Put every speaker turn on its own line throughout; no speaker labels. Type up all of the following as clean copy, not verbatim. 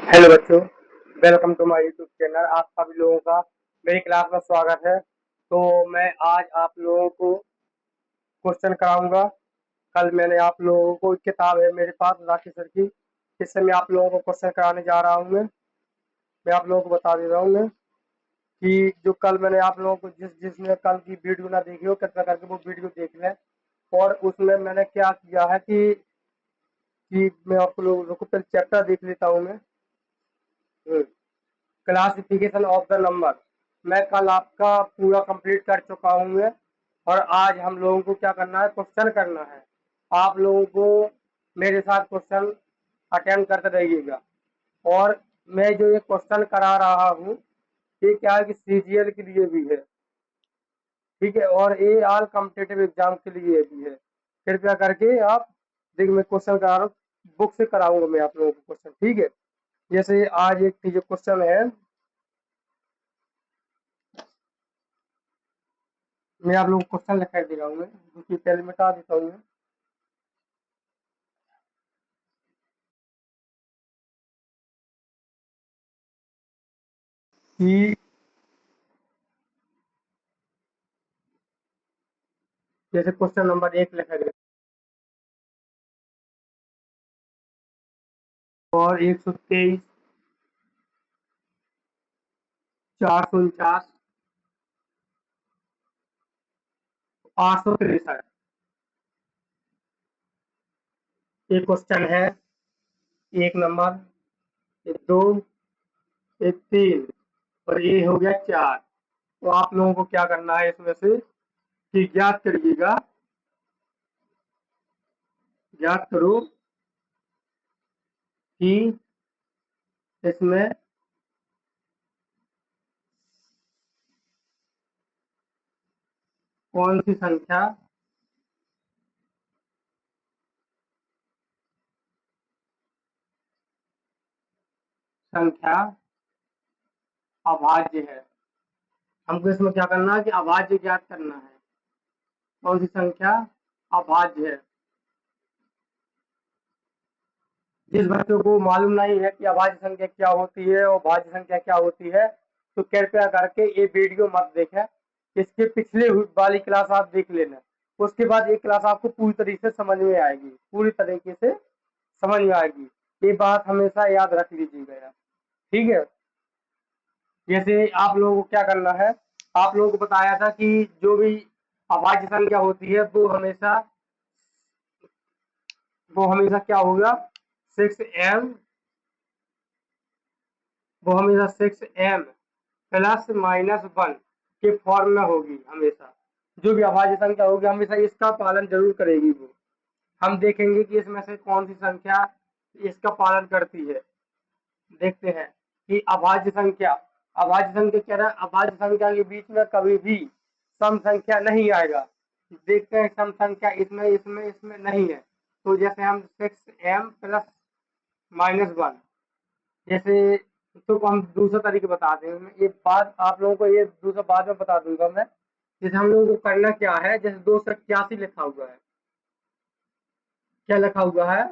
Hello बच्चों, welcome to my YouTube channel. आप सभी लोगों का मेरी क्लास में स्वागत है। तो मैं आज आप लोगों को क्वेश्चन कराऊंगा। कल मैंने आप लोगों को एक किताब है मेरे पास राखी सर की, इससे मैं आप लोगों को क्वेश्चन कराने जा रहा हूँ। मैं आप लोगों को बता दे रहा हूँ कि जो कल मैंने आप लोगों को जिसने कल की वीडियो ना देखी हो, कृपया करके वो वीडियो देख लें। और उसमें मैंने क्या किया है कि मैं आप लोगों को पहले चैप्टर देख लेता हूँ मैं। क्लासिफिकेशन ऑफ द नंबर मैं कल आपका पूरा कंप्लीट कर चुका हूँ मैं। और आज हम लोगों को क्या करना है, क्वेश्चन करना है। आप लोगों को मेरे साथ क्वेश्चन अटेम्प्ट करते रहिएगा। और मैं जो ये क्वेश्चन करा रहा हूँ, ये क्या है कि सीजीएल के लिए भी है, ठीक है, और ये ऑल कॉम्पिटिटिव एग्जाम के लिए भी है। कृपया करके आप देखिए, मैं क्वेश्चन करा रहा हूँ, बुक से कराऊंगा मैं आप लोगों को क्वेश्चन, ठीक है। जैसे आज एक जो क्वेश्चन है, मैं आप लोगों को क्वेश्चन लिखा दे रहा हूँ, मैं क्योंकि पहले मिटा देता हूँ मैं कि जैसे क्वेश्चन नंबर 1 लिखा गया और 123, 449, 863। एक क्वेश्चन है, एक नंबर, एक 2, एक 3 और ये हो गया 4। तो आप लोगों को क्या करना है इसमें से कि ज्ञात करिएगा, ज्ञात करो कि इसमें कौन सी संख्या संख्या अभाज्य है। हमको इसमें क्या करना है कि अभाज्य ज्ञात करना है। कौन सी संख्या अभाज्य है। जिस बच्चों को मालूम नहीं है कि अभाज्य संख्या क्या होती है और भाज्य संख्या क्या होती है, तो कृपया करके ये वीडियो मत देखें। इसके पिछले वाली क्लास आप देख लेना, उसके बाद ये क्लास आपको पूरी तरीके से समझ में आएगी, पूरी तरीके से समझ में आएगी। ये बात हमेशा याद रख लीजिएगा यार, ठीक है। जैसे आप लोगों को क्या करना है, आप लोगों को बताया था कि जो भी अभाज्य संख्या होती है वो हमेशा क्या होगा, 6m, वो हमेशा 6m प्लस माइनस 1 के फॉर्म में होगी। हमेशा जो भी अभाज्य संख्या होगी हमेशा इसका पालन जरूर करेगी वो। हम देखेंगे कि इसमें से कौन सी संख्या इसका पालन करती है। देखते हैं कि अभाज्य संख्या कह रहा है, अभाज्य संख्या के बीच में कभी भी सम संख्या नहीं आएगा। देखते हैं सम संख्या इसमें इसमें इसमें नहीं है। तो जैसे हम 6m प्लस माइनस 1, जैसे तो हम दूसरा तरीके बताते हैं। ये बात आप लोगों को ये दूसरा बाद में बता दूंगा मैं। जैसे हम लोगों को करना क्या है, जैसे 281 लिखा हुआ है, क्या लिखा हुआ है,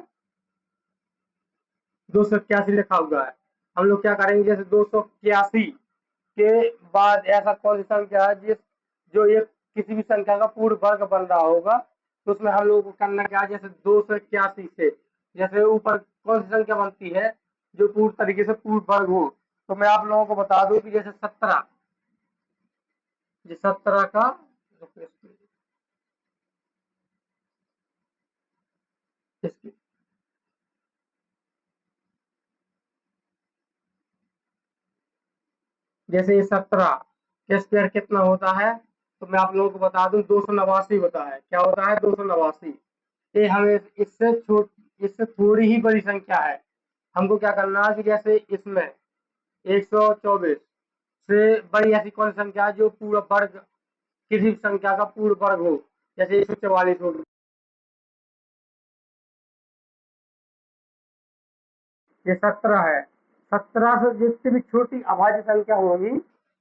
281 लिखा हुआ है। हम लोग क्या करेंगे, जैसे 281 के बाद ऐसा कौन सी संख्या है जो ये किसी भी संख्या का पूर्ण वर्ग बन रहा होगा, तो उसमें हम लोगों को करना क्या है, जैसे 281 से जैसे ऊपर कौन सी संख्या बनती है जो पूर्ण तरीके से पूर्ण वर्ग हो। तो मैं आप लोगों को बता दूं कि जैसे 17, ये 17 का इसकी जैसे ये 17 का स्क्वायर कितना होता है, तो मैं आप लोगों को बता दूं 289 होता है। क्या होता है, 289। ये हमें इससे थोड़ी ही बड़ी संख्या है। हमको क्या करना है कि जैसे इसमें 124 से बड़ी ऐसी कौन संख्या है जो पूरा वर्ग, किसी संख्या का पूर्ण वर्ग हो। जैसे 144 हो, ये 17 है। 17 से जितनी भी छोटी अभाज्य संख्या होगी,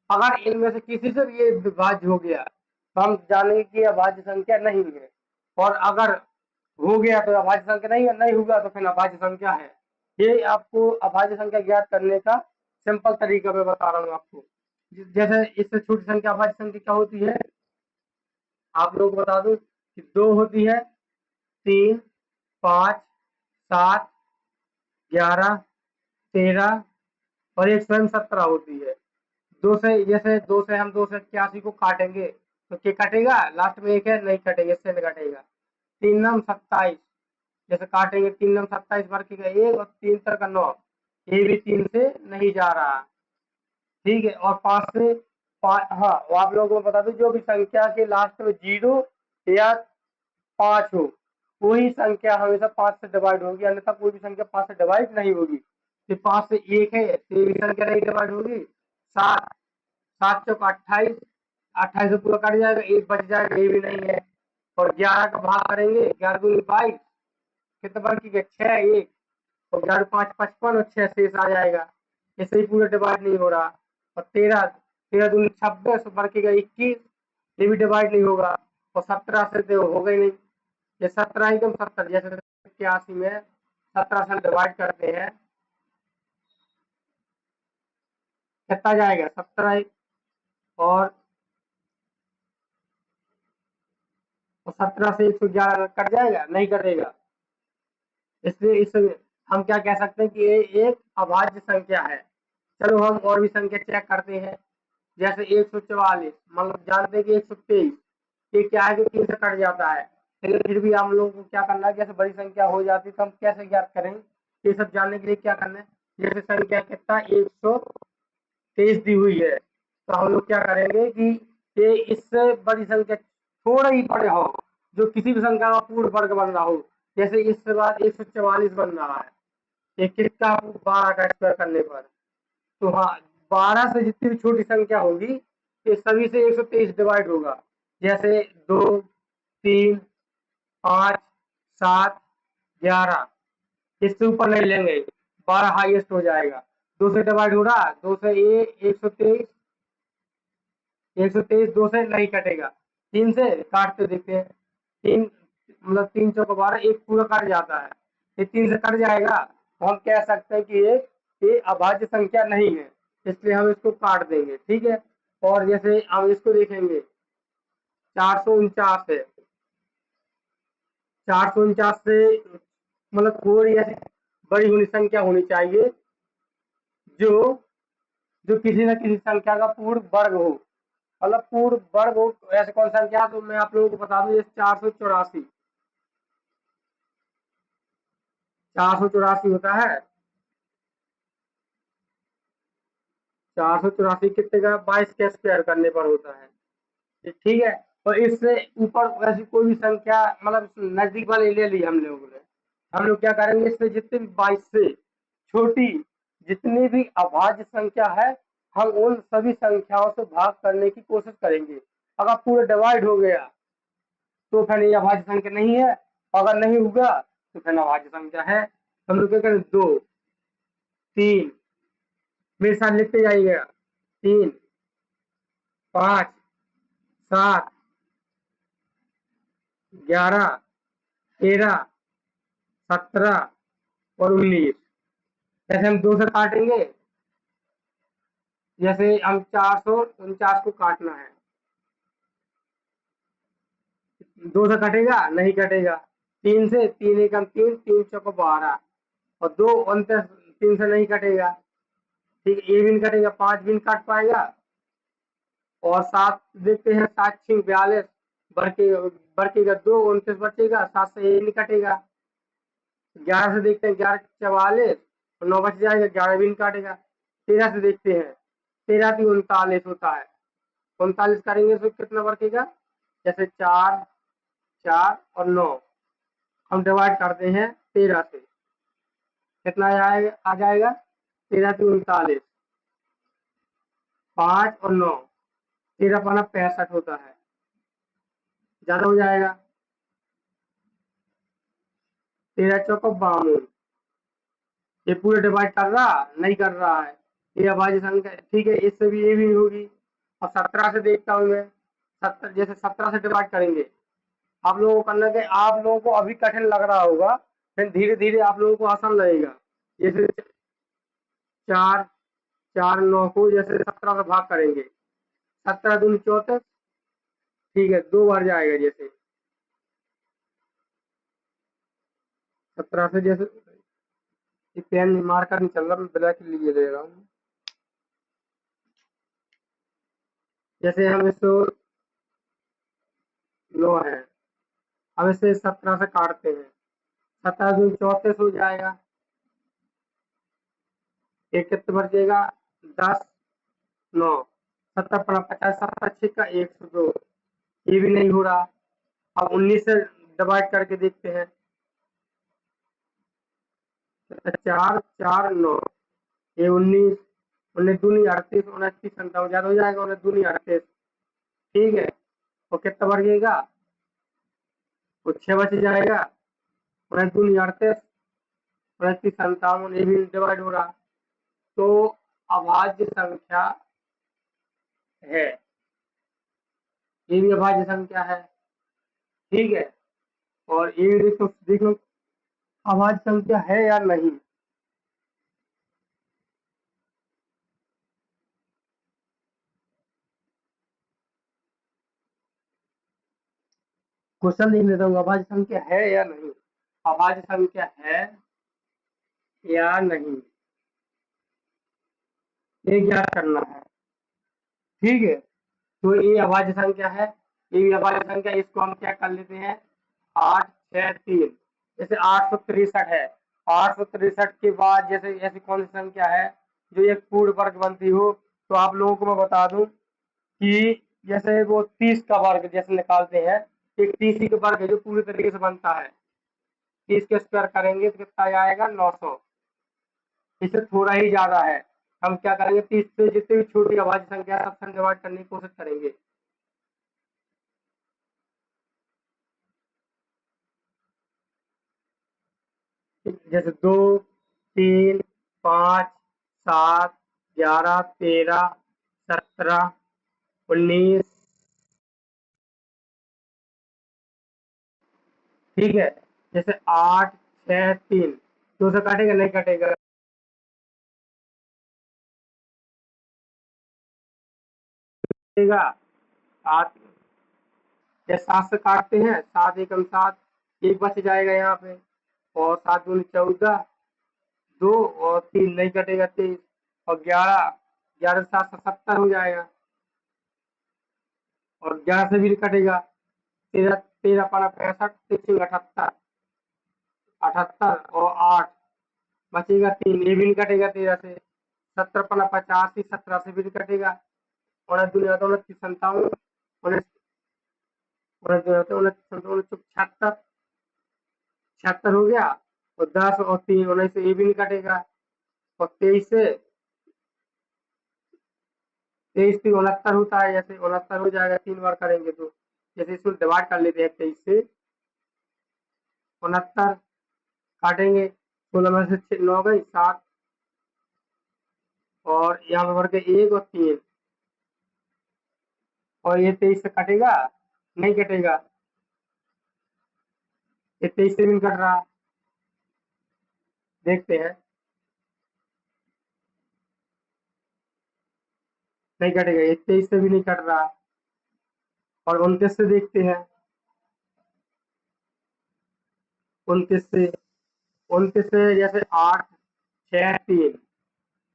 अगर इनमें से किसी से भी ये विभाज्य हो गया तो हम जानेंगे कि अभाज्य संख्या नहीं है। और अगर हो गया तो अभाज्य संख्या नहीं है, नहीं होगा तो फिर अभाज्य संख्या है। ये आपको अभाज्य संख्या ज्ञात करने का सिंपल तरीका मैं बता रहा हूँ आपको। जैसे इससे छोटी संख्या अभाज्य संख्या क्या होती है, आप लोग को बता दूं कि 2 होती है, 3, 5, 7, 11, 13 और एक स्वयं 17 होती है। 2 से जैसे 2 से हम 281 को काटेंगे तो क्या कटेगा, लास्ट में एक है, नहीं कटेगा, इससे नहीं कटेगा। 3 नम 27, जैसे काटेंगे 3 नम 27 बार की गई 1 और 3 तर का 9, ये भी 3 से नहीं जा रहा, ठीक है। और 5 से हाँ, वो आप लोगों को बता दूं जो भी संख्या के लास्ट में 0 या 5 हो, वही संख्या हमेशा 5 से डिवाइड होगी, अन्यथा कोई भी संख्या 5 से डिवाइड नहीं होगी। तो 5 से 1 है तो ये भी संख्या नहीं डिवाइड होगी। 7, 7 चौक 28, 28 से पूरा कट जाएगा, 1 बच जाएगा, ये भी नहीं है। और 11 का भाग करेंगे, 11 दूनी 22, कितने बार की 6, 1 और 11 5 55 और 6 शेष आ जाएगा, इससे ही पूरा डिवाइड नहीं हो रहा। और 13, 13 दूनी 26 बार की 21, ये भी डिवाइड नहीं होगा। और 17 से तो हो गई नहीं, ये 17 एकदम 70, जैसे 81 में 17 से डिवाइड करते हैं कितना जाएगा 17, और 17 से 111 कट जाएगा, नहीं कटेगा। इसलिए इस हम क्या कह सकते हैं कि ये एक अभाज्य संख्या है। चलो हम और भी संख्या चेक करते हैं, जैसे 144, मतलब जानते हैं कि 123 ये क्या है, कि 3 से कट जाता है, लेकिन फिर भी हम लोगों को क्या करना है, जैसे बड़ी संख्या हो जाती है तो हम कैसे ज्ञात करें, ये सब जानने के लिए क्या करना है। जैसे संख्या कितना 123 दी हुई है, तो हम लोग क्या करेंगे कि ये इससे बड़ी संख्या थोड़ा ही बड़े हो, जो किसी भी संख्या का पूर्ण वर्ग बन रहा हो, जैसे इसके बाद 144 बन रहा है, ये किसका 12 का स्क्वायर करने पर, तो हाँ 12 से जितनी भी छोटी संख्या होगी ये सभी से 123 डिवाइड होगा। जैसे 2, 3, 5, 7, 11, इससे ऊपर नहीं लेंगे, 12 हाईएस्ट हो जाएगा। 2 से डिवाइड हो रहा, 2 से 123, 123 2 से नहीं कटेगा, 3 से काटते देखते हैं, 3 मतलब 3 चौक 12, एक पूरा कट जाता है, ये 3 से कट जाएगा, तो हम कह सकते हैं कि ये अभाज्य संख्या नहीं है, इसलिए हम इसको काट देंगे, ठीक है। और जैसे हम इसको देखेंगे 449 है, 449 से मतलब थोड़ी ऐसी बड़ी होनी संख्या होनी चाहिए जो जो किसी न किसी संख्या का पूर्ण वर्ग हो, मतलब पूर्ण वर्ग हो, ऐसे कौन संख्या, तो मैं आप लोगों को बता दूं, 484, 484 होता है, 484 कितने का, 22 के स्क्वायर करने पर होता है, ठीक है। और इससे ऊपर ऐसी कोई भी संख्या मतलब नजदीक वाले ले ली हम लोगों ने, हम लोग क्या करेंगे, इससे जितने भी 22 से छोटी जितनी भी अभाज्य संख्या है, हम उन सभी संख्याओं से भाग करने की कोशिश करेंगे। अगर पूरा डिवाइड हो गया तो फिर ये अभाज्य संख्या नहीं है, अगर नहीं होगा तो फिर अभाज्य संख्या है। हम लोग क्या करें, 2, 3, मेरे साथ लिखते जाइएगा, 3, 5, 7, 11, 13, 17 और 19, जैसे हम 2 से काटेंगे, जैसे हम 449 को काटना है, 2 से कटेगा, नहीं कटेगा, 3 से, 3 एकम 3, 3 चौको 12 और 2 29, 3 से नहीं कटेगा, ठीक है, ये भी नहीं कटेगा, 5 भी नहीं काट पाएगा। और 7 देखते हैं, 7 6 42 बड़केगा 2, 29 बचेगा, 7 से ये नहीं कटेगा। 11 से देखते हैं, 11 44 और 9 बच जाएगा, 11 भी नहीं काटेगा। 13 से देखते हैं, 13 की 39 होता है, 39 करेंगे तो कितना बचेगा, जैसे 4, 4 और 9 हम डिवाइड करते हैं 13 से, कितना आ जाएगा 13 की 39, 5 और 9, 13 पाना 65 होता है, ज्यादा हो जाएगा, 13 चौको 52, ये पूरे डिवाइड कर रहा नहीं कर रहा है, ये अभाज्य संख्या, ठीक है, इससे भी ये भी होगी। और 17 से देखता हूँ मैं, 70 जैसे 17 से डिवाइड करेंगे, आप लोगों को करना है, आप लोगों को अभी कठिन लग रहा होगा, फिर धीरे धीरे आप लोगों को आसान लगेगा। जैसे 4 4 9 को जैसे 17 से भाग करेंगे, 17 दूनी 34, ठीक है, 2 बार जाएगा। जैसे 17 से जैसे पेन मार्कर नहीं चल रहा, मैं ब्लैक लिए ले रहा हूँ। जैसे हम इसको 9 है, अब इसे 17 से काटते हैं, 17 दूनी 34 हो जाएगा, एक कितने बचेगा, 10 9, 17 पड़ा 50, 17 छिक्का 102, ये भी नहीं हो रहा। अब 19 से डिवाइड करके देखते हैं, 4 4 9, ये 19, 19 दूनी 38, 29 संतावन ज्यादा हो जाएगा, 19 दूनी 38, ठीक है। और कितना बढ़िएगा, वो 6 बच जाएगा, 19 दूनी 38, 29 संतावन, ये भी डिवाइड हो रहा। तो अभाज्य संख्या है, ये भी अभाज्य संख्या है, ठीक है। और ये भी देख लो अभाज्य संख्या है या नहीं। क्वेश्चन लिख लेता हूँ, अभाज्य संख्या है या नहीं, अभाज्य संख्या है या नहीं, ये ज्ञात करना है, ठीक है। तो ये अभाज्य संख्या है, ये अभाज्य संख्या, इसको हम क्या कर लेते हैं, 8 6 3, जैसे 863 है, 863 के बाद जैसे ऐसी कौन सी संख्या है जो एक पूर्ण वर्ग बनती हो। तो आप लोगों को मैं बता दूं कि जैसे वो 30 का वर्ग जैसे निकालते हैं, एक 30 का वर्ग है जो पूरी तरीके से बनता है, 30 के स्क्वायर करेंगे तो कितना आएगा, 900, इससे थोड़ा ही ज्यादा है। हम क्या करेंगे, 30 से जितनी भी छोटी अभाज्य संख्या है सबसे डिवाइड करने की कोशिश करेंगे। जैसे 2 3 5 7 11 13 17 19, ठीक है। जैसे 8 6 3, 2 से काटेगा नहीं कटेगा, 7, जैसे 7 से काटते हैं, 7 एकम 7, एक बच जाएगा यहाँ पे, और 7 दूनी 14, 2 और 3 नहीं कटेगा, 23, और 11, 11 7 से 70 हो जाएगा, और 11 से भी नहीं कटेगा, 13 13 पाना 65, 3 78, 78 और 8 बचेगा 3, ये भी नहीं कटेगा 13 से, 17 पना 85, 17 से भी नहीं कटेगा, 19 दूनी 29 57, 19 76, 76 हो गया, और 10 और 3 19 से ये भी नहीं कटेगा, और 23 से 69 होता है, जैसे 69 हो जाएगा, 3 बार करेंगे तो, जैसे इसको डिवाइड कर लेते हैं 23 से 69, काटेंगे 16 में से 9 गई 7, और यहाँ पर बढ़ के 1 और 3, और ये 23 से कटेगा नहीं कटेगा, ये 23 से भी नहीं कट रहा, देखते हैं, नहीं कटेगा, ये 23 से भी नहीं कट रहा, और 29 से देखते हैं, 29 से 29 से जैसे 8 6 3,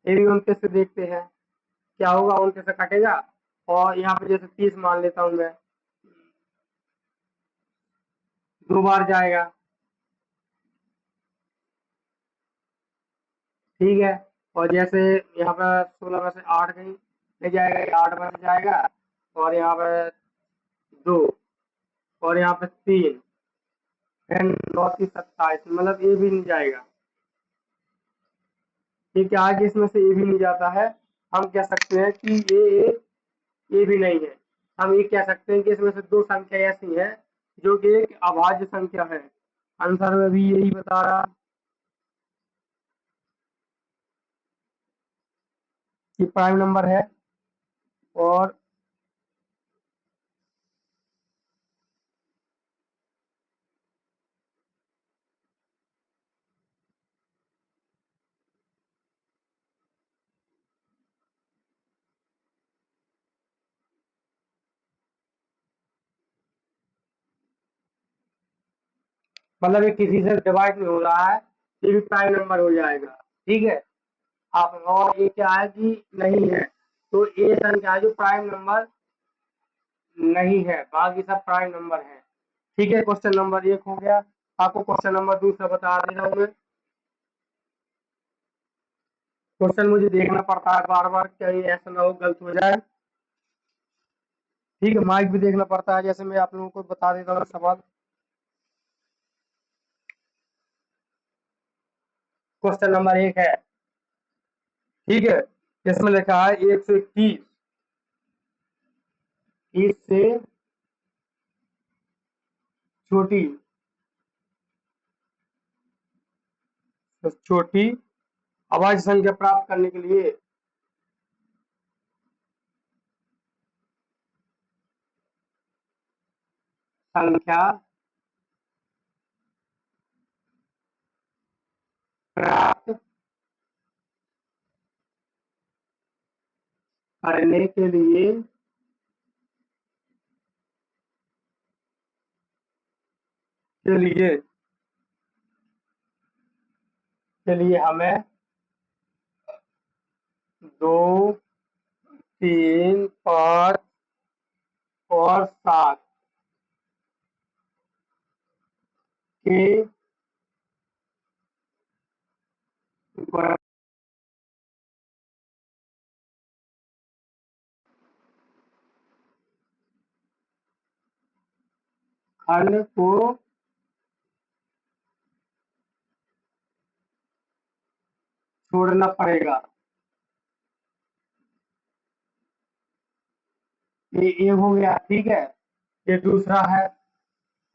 ये भी 29 से देखते हैं, क्या होगा, 29 से कटेगा, और यहाँ पे जैसे 30 मान लेता हूँ मैं, 2 बार जाएगा, ठीक है। और जैसे यहाँ पर 16 में से 8 गई ले जाएगा, 8 में से जाएगा, और यहाँ पर 2, और यहाँ पे 3, फिर 9 की 27, मतलब ये भी नहीं जाएगा, ठीक है। आगे इसमें से ये भी नहीं जाता है, हम कह सकते हैं कि ये भी नहीं है, हम ये कह सकते हैं कि इसमें से दो संख्या ऐसी है जो कि एक अभाज्य संख्या है। आंसर में भी यही बता रहा कि प्राइम नंबर है, और मतलब ये किसी से डिवाइड नहीं हो रहा है, ये भी प्राइम नंबर हो जाएगा। ठीक है, आप और ये क्या है कि नहीं है, तो ये संख्या जो प्राइम नंबर नहीं है, बाकी सब प्राइम नंबर है। ठीक है, क्वेश्चन नंबर 1 हो गया। आपको क्वेश्चन नंबर 2 बता दे रहा हूँ मैं। क्वेश्चन मुझे देखना पड़ता है बार बार, क्या ये ऐसा ना हो गलत हो जाए। ठीक है, माइक भी देखना पड़ता है, जैसे मैं आप लोगों को बता देता हूँ सवाल। क्वेश्चन नंबर 1 है, ठीक है, इसमें लिखा है 121 इससे छोटी छोटी अभाज्य संख्या प्राप्त करने के लिए संख्या प्राप्त करने के लिए हमें 2, 3, 5 और 7 के खंड को छोड़ना पड़ेगा। ये हो गया, ठीक है। ये दूसरा है,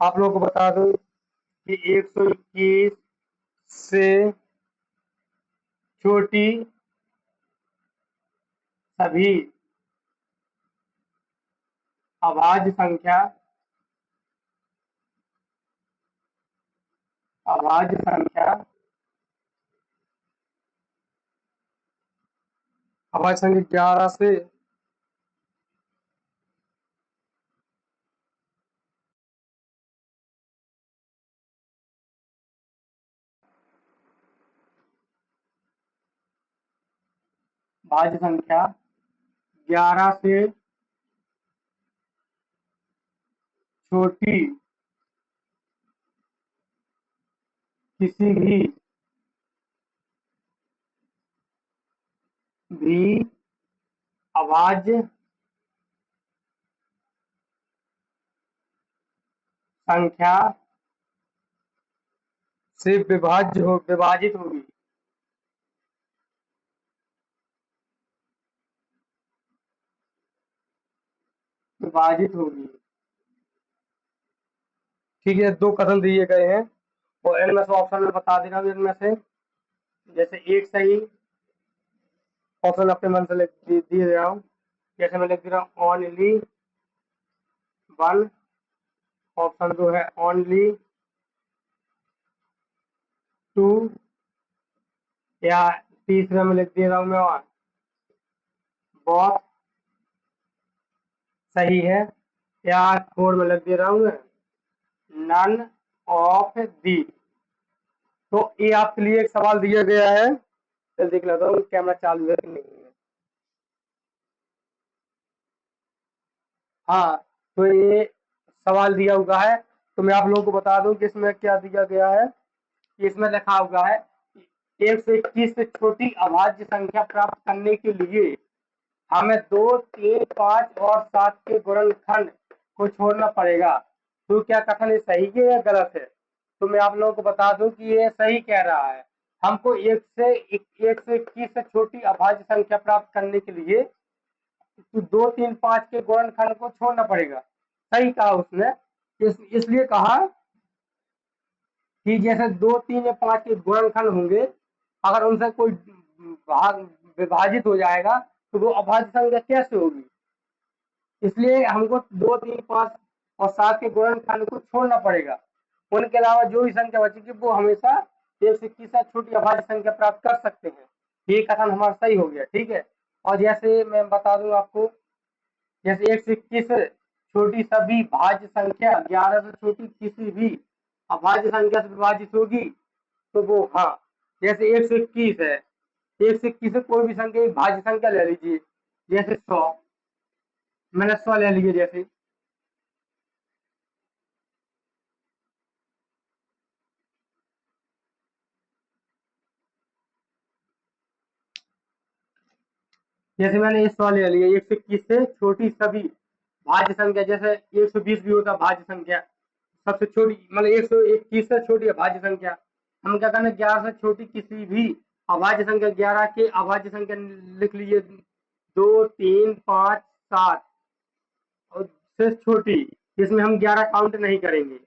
आप लोगों को बता दूं कि 121 से छोटी सभी अभाज्य संख्या अभाज्य संख्या अभाज्य संख्या 11 से भाज्य संख्या 11 से छोटी किसी भी अभाज्य संख्या से विभाजित होगी। विभाजित होगी, ठीक है। 2 कथन दिए गए हैं और इनमें से ऑप्शन में बता दे रहा हूँ, इनमें से जैसे एक सही ऑप्शन अपने मन से दिए दे रहा हूँ। जैसे मैं लिख दे रहा हूँ ओनली 1, ऑप्शन 2 है ओनली 2, या तीसरे में लिख दे रहा हूँ मैं बहुत सही है, या 4 में लिख दे रहा हूँ नन ऑफ दी। तो ये आपके लिए एक सवाल दिया गया है, तो देख लेता हूँ कैमरा चालू है कि नहीं है। हाँ, तो ये सवाल दिया हुआ है, तो मैं आप लोगों को बता दूं कि इसमें क्या दिया गया है। इसमें लिखा हुआ है 121 से छोटी अभाज्य संख्या प्राप्त करने के लिए हमें 2, 3, 5 और 7 के गुणनखंड को छोड़ना पड़ेगा। तो क्या कथन ये सही है या गलत है? तो मैं आप लोगों को बता दूं कि ये सही कह रहा है। हमको 1 से 21 से छोटी अभाज्य संख्या प्राप्त करने के लिए तो 2, 3, 5 के गुणनखंड को छोड़ना पड़ेगा। सही कहा उसने। इसलिए कहा कि जैसे 2, 3 या 5 के गुणनखंड होंगे, अगर उनसे कोई भाग विभाजित हो जाएगा तो वो अभाज्य संख्या कैसे होगी। इसलिए हमको 2, 3, 5 और 7 के गुणनखंड को छोड़ना पड़ेगा। उनके अलावा जो भी संख्या बचेगी वो हमेशा 1 से 21 से छोटी अभाज्य संख्या प्राप्त कर सकते हैं। ये कथन हमारा सही हो गया, ठीक है। और जैसे मैं बता दूं आपको, जैसे 1 से 21 छोटी सभी भाज्य संख्या 11 से छोटी किसी भी अभाज्य संख्या से विभाजित होगी तो वो हाँ, जैसे 121 है, 121 से कोई भी संख्या एक भाज्य संख्या ले लीजिए, जैसे 100, मैंने 100 ले लीजिए। जैसे मैंने ये 100 ले लिया, 121 से छोटी सभी भाज्य संख्या, जैसे 120 भी होता है भाज्य संख्या, सबसे छोटी मतलब 121 से छोटी अभाज्य संख्या। हम क्या करना, 11 से छोटी किसी भी अभाज्य संख्या, 11 के अभाज्य संख्या लिख लीजिए, 2, 3, 5, 7 और से छोटी, इसमें हम 11 काउंट नहीं करेंगे,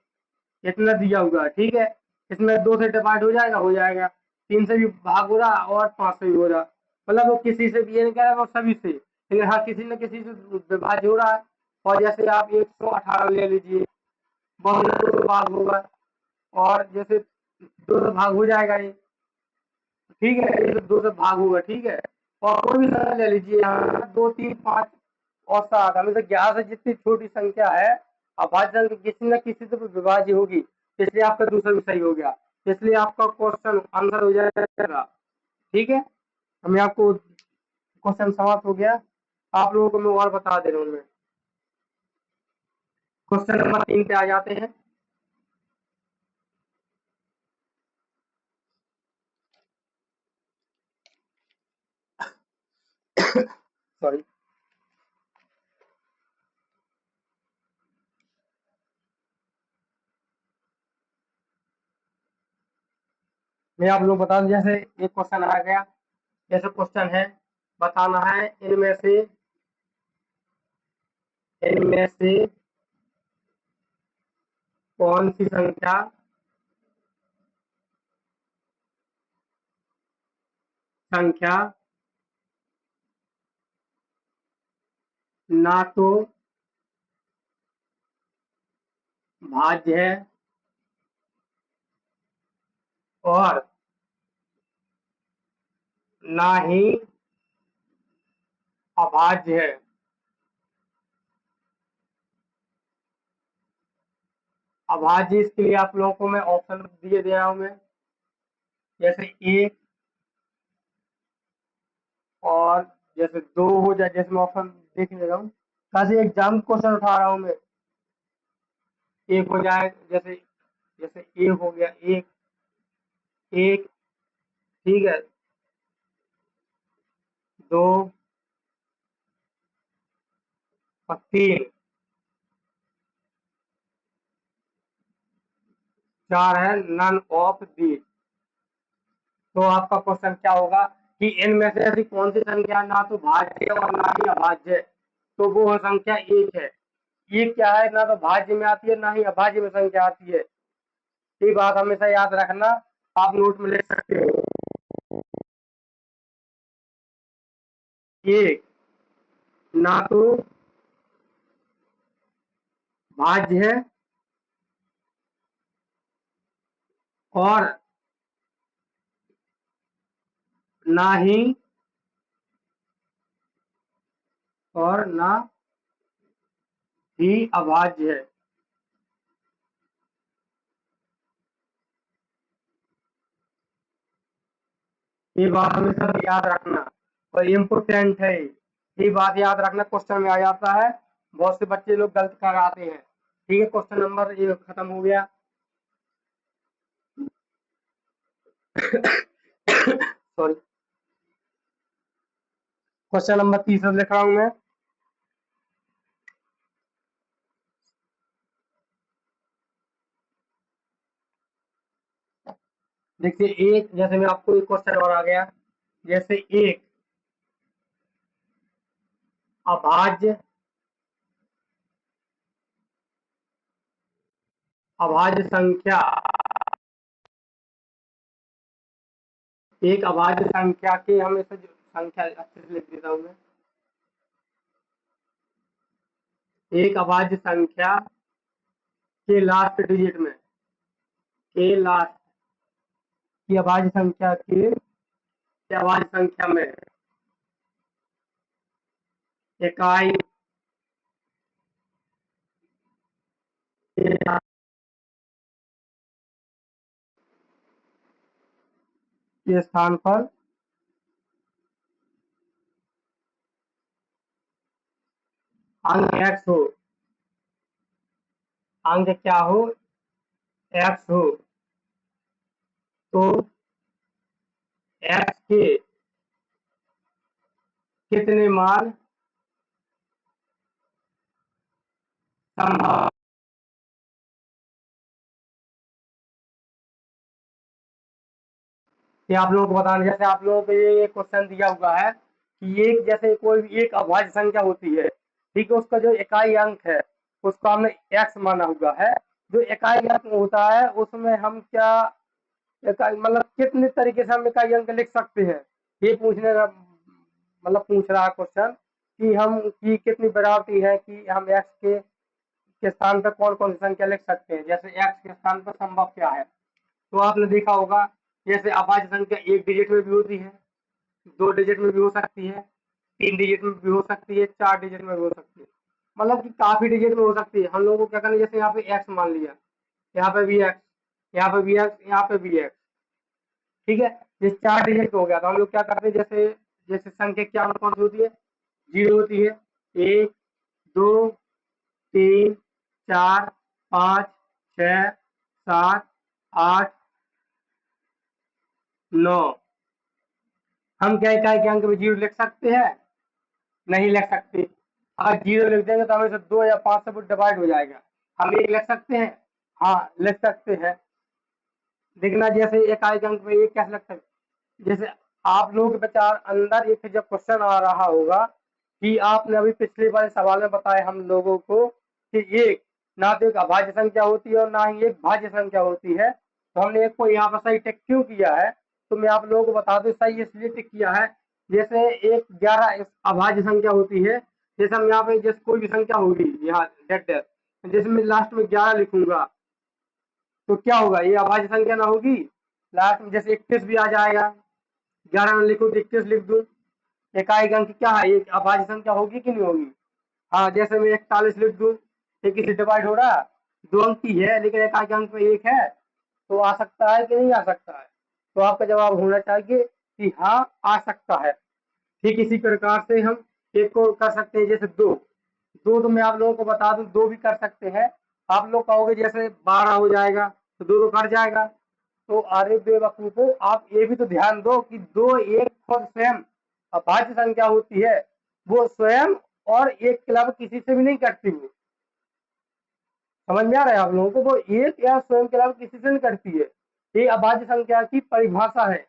इतना दिया हुआ है, ठीक है। इसमें 2 से डिवाइड हो जाएगा, 3 से भी भाग हो रहा और 5 से भी हो रहा, मतलब वो किसी से भी ये नहीं कह रहा, वो सभी से, लेकिन हाँ किसी न किसी से विभाज्य हो रहा है। और जैसे आप 118 ले लीजिए, बहुत 2 भाग होगा, और जैसे 2 से भाग हो जाएगा ये, ठीक है, ये 2 से भाग होगा, ठीक है। और कोई भी संख्या ले लीजिए, यहाँ 2, 3, 5 और 7, हमें से 11 से जितनी छोटी संख्या है अभाज्य संख्या किसी न किसी से विभाज्य होगी, इसलिए आपका दूसरा भी सही हो गया, इसलिए आपका क्वेश्चन आंसर हो जाएगा, ठीक है। हमें आपको क्वेश्चन समाप्त हो गया, आप लोगों को मैं और बता दे रहा हूँ। मैं क्वेश्चन नंबर 3 पे आ जाते हैं। सॉरी, मैं आप लोग बता दूं, जैसे एक क्वेश्चन आ गया, जैसे क्वेश्चन है, बताना है इनमें से कौन सी संख्या ना तो भाज्य है और ना ही अभाज्य है। अभाज्य इसके लिए आप लोगों को मैं ऑप्शन दिए दे रहा हूं मैं, जैसे एक और जैसे 2 हो जाए, जैसे मैं ऑप्शन देख ले रहा हूँ, कैसे एग्जाम क्वेश्चन उठा रहा हूँ मैं। एक हो जाए, जैसे जैसे एक हो गया, एक एक ठीक है, 2 और 3, 4 है नन ऑफ दी। तो आपका क्वेश्चन क्या होगा कि इनमें से ऐसी कौन सी संख्या ना तो भाज्य है और ना ही अभाज्य है, तो वो संख्या एक है। ये क्या है, ना तो भाज्य में आती है ना ही अभाज्य में संख्या आती है, ये बात हमेशा याद रखना, आप नोट में लिख सकते हो। एक ना तो भाज्य है और ना ही और ना ही अभाज्य है। ये बात हमेशा याद रखना और इम्पोर्टेंट है, ये बात याद रखना, क्वेश्चन में आ जाता है, बहुत से बच्चे लोग गलत कर आते हैं, ठीक है। क्वेश्चन नंबर ये खत्म हो गया। सॉरी, क्वेश्चन नंबर 3 लिख रहा हूं मैं। देखिए एक, जैसे मैं आपको एक क्वेश्चन और आ गया, जैसे एक अभाज्य अभाज्य संख्या, एक अभाज्य संख्या के, हमेशा जो संख्या अच्छे से लिख देता हूं मैं, एक अभाज्य संख्या के लास्ट डिजिट में, के लास्ट की अभाज्य संख्या के अभाज्य संख्या में इकाई के के स्थान पर अंक x हो, अंक क्या हो, x हो, तो x के कितने मान संभव, ये आप लोगों को बताना। जैसे आप लोगों को ये क्वेश्चन दिया हुआ है कि एक जैसे कोई भी एक अभाज्य संख्या होती है, ठीक है, उसका जो इकाई अंक है उसको हमने x माना हुआ है। जो इकाई अंक होता है उसमें हम क्या इकाई मतलब कितने तरीके से हम इकाई अंक लिख सकते हैं, ये पूछने का मतलब पूछ रहा है क्वेश्चन कि हम की कितनी बराबरी है कि हम x के स्थान पर कौन कौन सी संख्या लिख सकते हैं। जैसे x के स्थान पर संभव क्या है, तो आपने देखा होगा जैसे अभाज्य संख्या एक डिजिट में भी होती है, दो डिजिट में भी हो सकती है, तीन डिजिट में भी हो सकती है, चार डिजिट में भी हो सकती है, मतलब कि काफी डिजिट में हो सकती है। हम लोगों को क्या करना है, जैसे यहाँ पे एक्स मान लिया, यहाँ पे भी एक्स, यहाँ पे भी एक्स, यहाँ पे भी एक्स, ठीक है, ये चार डिजिट हो गया। तो हम लोग क्या करते हैं, जैसे जैसे संख्या क्या कौन सी होती है, जीरो होती है, एक, दो, तीन, चार, पाँच, छः, सात, आठ, नौ। हम क्या इकाई के अंक में जीरो लिख सकते हैं, नहीं लिख सकते। अगर जीरो लिख देंगे तो हमें से दो या पांच से डिवाइड हो जाएगा। हम एक लिख सकते हैं, हाँ लिख सकते हैं। देखना जैसे इकाई के अंक में एक कैसे लिख सकते, जैसे आप लोगों के विचार अंदर एक जब क्वेश्चन आ रहा होगा कि आपने अभी पिछले वाले सवाल में बताया हम लोगों को कि एक ना तो एक अभाज्य संख्या होती है और ना ही एक भाज्य संख्या होती है, तो हमने एक को यहाँ पर सही टिक क्यों किया है, तो मैं आप लोगों को बता दूं सही इसलिए टिक किया है। जैसे एक 11 अभाज्य संख्या होती है, जैसे हम यहाँ पे जैसे कोई भी संख्या होगी यहाँ डेट जिसमें लास्ट में 11 लिखूंगा तो क्या होगा, ये अभाज्य संख्या ना होगी। लास्ट में जैसे 21 भी आ जाएगा, 11 में लिखूं तो 21 लिख दूं, इकाई अंक क्या है, ये अभाज्य संख्या होगी कि नहीं होगी। हाँ जैसे मैं 41 लिख दूं, एक से डिवाइड हो रहा, दो अंक की है लेकिन इकाई अंक में एक है, तो आ सकता है कि नहीं आ सकता है, तो आपका जवाब होना चाहिए कि हाँ आ सकता है। ठीक इसी प्रकार से हम एक को कर सकते हैं, जैसे दो, दो तो मैं आप लोगों को बता दूं दो भी कर सकते हैं। आप लोग कहोगे जैसे 12 हो जाएगा तो दो तो कट जाएगा, तो अरे बेवकूफो आप ये भी तो ध्यान दो कि दो एक खुद स्वयं अभाज्य संख्या होती है, वो स्वयं और एक के अलावा किसी से भी नहीं कटती। वो समझ में आ रहा है आप लोगों को, वो एक या स्वयं के अलावा किसी से नहीं कटती है। ये अभाज्य संख्या की परिभाषा है,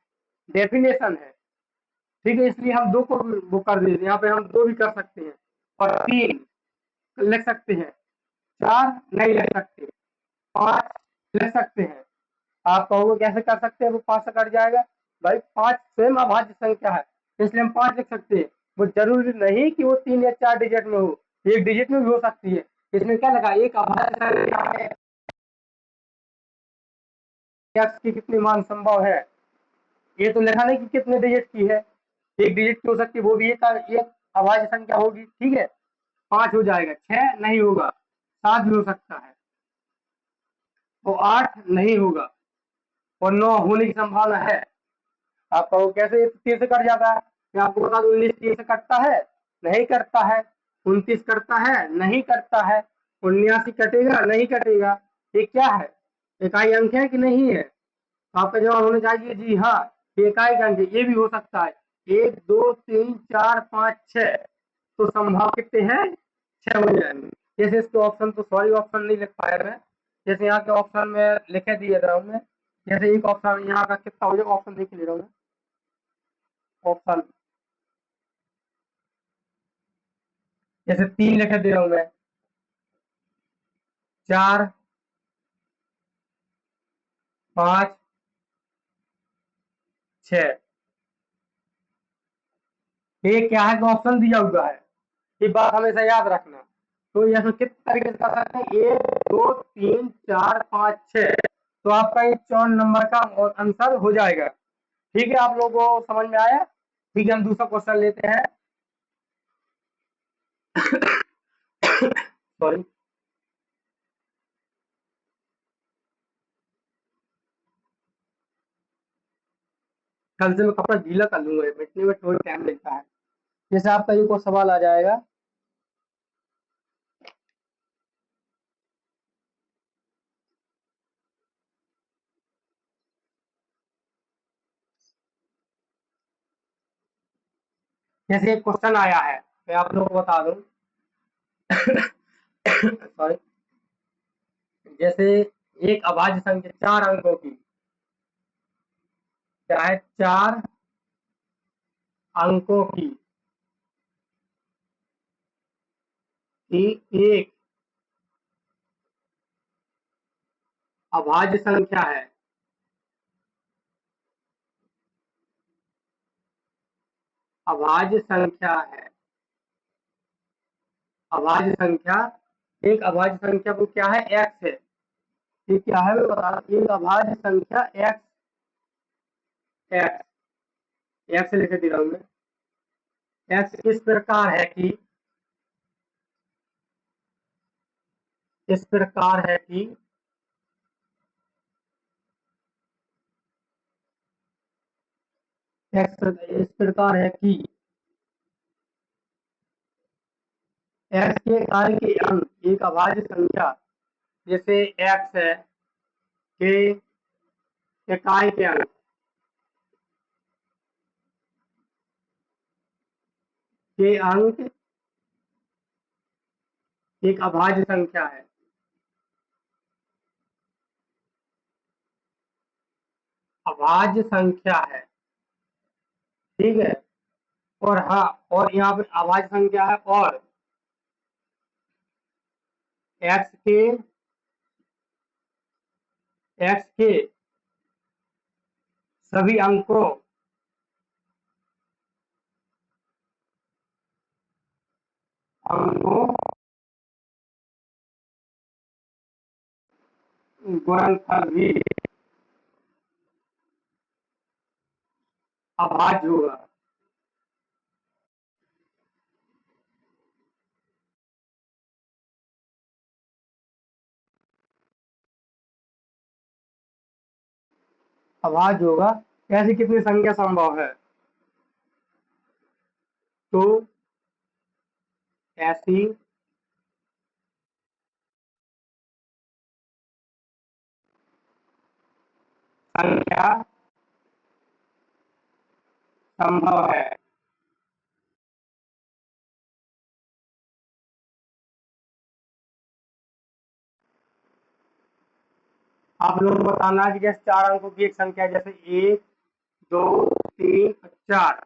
डेफिनेशन है, ठीक है, इसलिए हम दो को वो कर देते, यहाँ पे हम दो भी कर सकते हैं और तीन लिख सकते हैं, चार नहीं लिख सकते, पांच लिख सकते हैं। आप कहोगे कैसे कर सकते हैं, वो पांच से कट जाएगा, भाई पांच स्वयं अभाज्य संख्या है इसलिए हम पांच लिख सकते हैं। वो जरूरी नहीं कि वो तीन या चार डिजिट में हो, एक डिजिट में भी हो सकती है। इसमें क्या लगा, एक अभाज्य संख्या है, एक्स की कितनी मान संभव है, ये तो लिखा नहीं कि कितने डिजिट की है, एक डिजिट की हो सकती है, वो भी एक अभाज्य संख्या होगी, ठीक है, पांच हो जाएगा, छह नहीं होगा, सात भी हो सकता है, और आठ नहीं होगा, और नौ होने की संभावना है। आप कहो कैसे तीन से कट जाता है, मैं आपको बता दूं 19 तीन से कटता है, नहीं कटता है, 29 कटता है, नहीं कटता है, 79 कटेगा, नहीं कटेगा। ये क्या है, इकाई अंक है कि नहीं है, आपका जवाब होना चाहिए जी हाँ, ये इकाई अंक है। ये भी हो सकता है एक दो तीन चार पाँच छह, तो संभाव कितने हैं, छह हो जाएंगे। जैसे इसके ऑप्शन तो सॉरी ऑप्शन नहीं लिख पाया मैं, जैसे यहाँ के ऑप्शन में लिखे दिए रहा हूँ मैं, जैसे एक ऑप्शन यहाँ का कितना हो जाएगा, ऑप्शन देख ले रहा हूँ ऑप्शन, जैसे तीन लिखे दे रहा हूँ मैं, चार, पांच, छह, ये क्या है, ऑप्शन दिया हुआ है, ये बात हमेशा याद रखना। तो यह किस तरीके से कर सकते हैं, एक दो तीन चार पाँच छह, तो आपका ये 54 नंबर का और आंसर हो जाएगा। ठीक है, आप लोगों को समझ में आया। ठीक है, हम दूसरा क्वेश्चन लेते हैं। सॉरी, कल से मैं कपड़ा गीला कर लूंगा, बैठने में थोड़ा टाइम लगता है। जैसे आपका ये कोई सवाल आ जाएगा, जैसे एक क्वेश्चन आया है, मैं आप लोगों को बता दूं। सॉरी। जैसे एक अभाज्य संख्या 4 अंकों की, क्या है, 4 अंकों की एक अभाज्य संख्या है। अभाज्य संख्या है। अभाज्य संख्या, एक अभाज्य संख्या को क्या है, एक्स है। ये क्या है मैं बता रहा हूं, एक अभाज्य संख्या एक्स, एक्स एक्स लिख दे रहा हूं मैं। एक्स इस प्रकार है कि, इस प्रकार है कि एक्स इस प्रकार है कि एक्स के कार्य के अंक एक अभाज्य संख्या, जैसे एक्स है के इकाई के अंक, के अंक एक अभाज्य संख्या है। अभाज्य संख्या है, ठीक है। और हाँ, और यहाँ पे अभाज्य संख्या है, और एक्स के, एक्स के सभी अंकों, अंकों गुणनफल भी अभाज्य होगा। अभाज्य होगा। ऐसी कितनी संख्या संभव है, तो ऐसी संख्या संभव है। आप लोगों को बताना है कि जैसे 4 अंकों की एक संख्या, जैसे 1 2 3 4,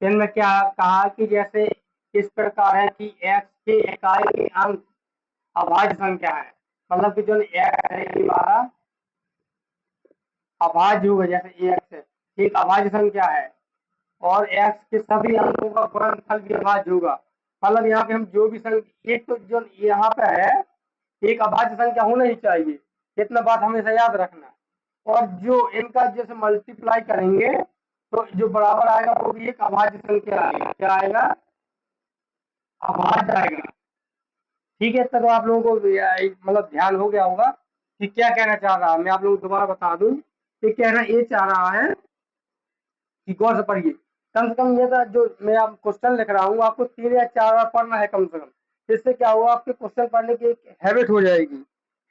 इनमें क्या कहा कि जैसे इस प्रकार है कि x के इकाई के अंक अभाज्य संख्या है। मतलब कि जो x है ये हमारा अभाज्य होगा, जैसे x है एक अभाज्य संख्या है, और x के सभी अंकों का गुणनफल भी अभाज्य होगा। मतलब यहाँ पे हम जो भी संख्या, एक तो जो यहाँ पे है एक अभाज्य संख्या होना ही चाहिए, इतना बात हमेशा याद रखना। और जो इनका जैसे मल्टीप्लाई करेंगे तो जो बराबर आएगा वो भी एक अभाज्य संख्या आएगा। क्या आएगा, अभाज्य आएगा। ठीक है, तो आप लोगों को मतलब ध्यान हो गया होगा कि क्या कहना चाह रहा है। मैं आप लोगों को दोबारा बता दूं कि कहना ये चाह रहा है कि गौर से पढ़िए, कम से कम ये था जो मैं आप क्वेश्चन लिख रहा हूँ आपको 3 या 4 बार पढ़ना है कम से कम। इससे क्या हुआ, आपके क्वेश्चन पढ़ने की एक हैबिट हो जाएगी।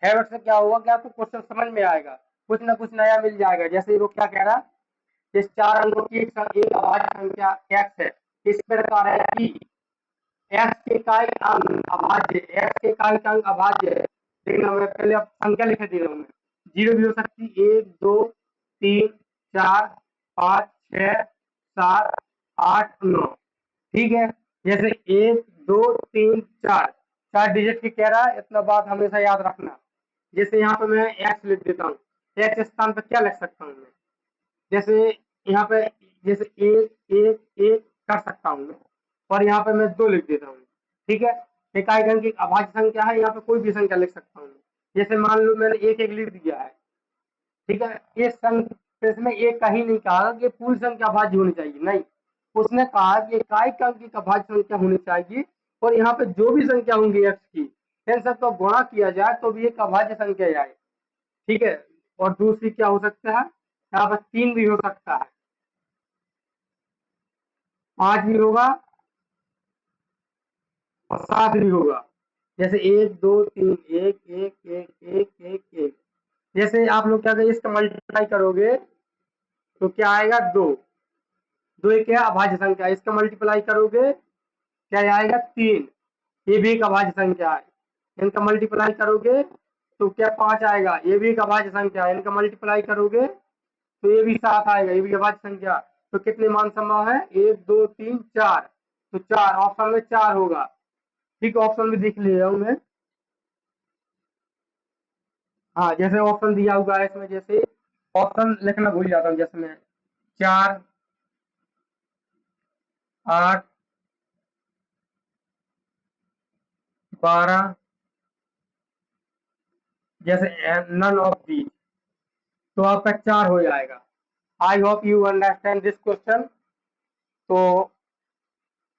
हैबिट से क्या हुआ कि आपको क्वेश्चन समझ में आएगा, कुछ ना कुछ नया मिल जाएगा। जैसे वो क्या कह रहा, इस 4 अंकों की एक अभाज्य संख्या x है, इस प्रकार है कि एक्स के इकाई अंक अभाज्य, एक्स के इकाई अंक अभाज्य है। देखना, मैं पहले अब संख्या लिख दे रहा हूँ मैं। 0 भी हो सकती, 1 2 3 4 5 6 7 8 9, ठीक है। जैसे 1 2 3 4, 4 डिजिट की कह रहा है, इतना बात हमेशा याद रखना। जैसे यहाँ पे मैं एक्स लिख देता हूँ, एक्स स्थान पर क्या लिख सकता हूँ मैं, जैसे यहाँ पे जैसे एक एक एक कर सकता हूँ मैं, और यहाँ पे मैं 2 लिख देता हूँ, ठीक है। इकाई अंक की अभाज्य संख्या है, यहाँ पे कोई भी संख्या लिख सकता हूँ। जैसे मान लो मैंने एक एक लिख दिया है, ठीक है। इस संख्या इसमें एक का ही नहीं कहा कि पूरी संख्या अभाज्य होनी चाहिए, नहीं, उसने कहा कि इकाई अंक की अभाज्य संख्या होनी चाहिए, और यहाँ पे जो भी संख्या होंगी एक्स की, इन सबका गुणा किया जाए तो भी एक अभाज्य संख्या आए, ठीक है। और दूसरी क्या हो सकता है, यहाँ पर 3 भी हो सकता है, 5 भी होगा और 7 भी होगा। जैसे 1 2 3 1 1 1 1 1 1। जैसे आप लोग क्या करेंगे, इसका मल्टीप्लाई करोगे तो क्या आएगा, 2। 2 एक क्या अभाज्य संख्या, इसका मल्टीप्लाई करोगे क्या आएगा, 3। ये भी एक अभाज्य संख्या है। इनका मल्टीप्लाई करोगे तो क्या 5 आएगा, ये भी एक अभाज्य संख्या है। इनका मल्टीप्लाई करोगे तो ये भी 7 आएगा, ये भी अभाज्य संख्या। तो कितने मान संभव है, 1 2 3 4। तो 4 ऑप्शन में 4 होगा। ठीक, ऑप्शन में देख ले रहा हूँ मैं। हाँ, जैसे ऑप्शन दिया हुआ है इसमें, जैसे ऑप्शन लिखना भूल जाता हूँ, जैसे मैं 4 8 12, जैसे नन ऑफ दी, तो आपका 4 हो जाएगा। I hope you understand this question. तो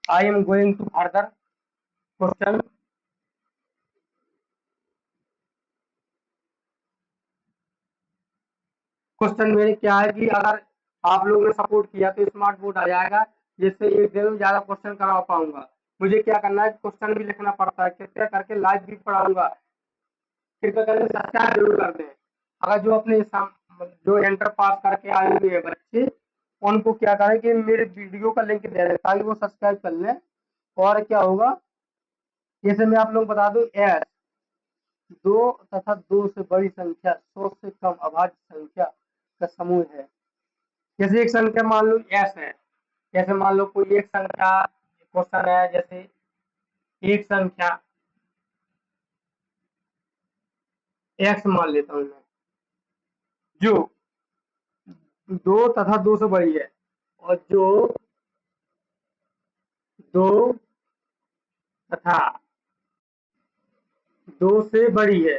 I am going to further question. Question मेरे क्या है कि अगर आप लोगों ने सपोर्ट किया तो स्मार्ट बोर्ड आ जाएगा, जिससे एक दिन में ज्यादा क्वेश्चन करा पाऊंगा। मुझे क्या करना है, क्वेश्चन भी लिखना पड़ता है, कृपया करके लाइव भी पढ़ाऊंगा, कृपया करके सब्सक्राइब जरूर कर दें। अगर जो अपने जो इंटर पास करके आए हुए हैं बच्चे, उनको क्या करें कि मेरे वीडियो का लिंक दे दें ताकि वो सब्सक्राइब कर लें। और क्या होगा, जैसे मैं आप लोग बता दूं, एस 2 तथा 2 से बड़ी संख्या 100 से कम अभाज्य संख्या का समूह है। जैसे एक संख्या मान लो एस है, जैसे मान लो कोई एक संख्या, क्वेश्चन है, जैसे एक संख्या एक्स मान लेता हूं मैं, जो 2 तथा 2 से बड़ी है, और जो 2 तथा 2 से बड़ी है,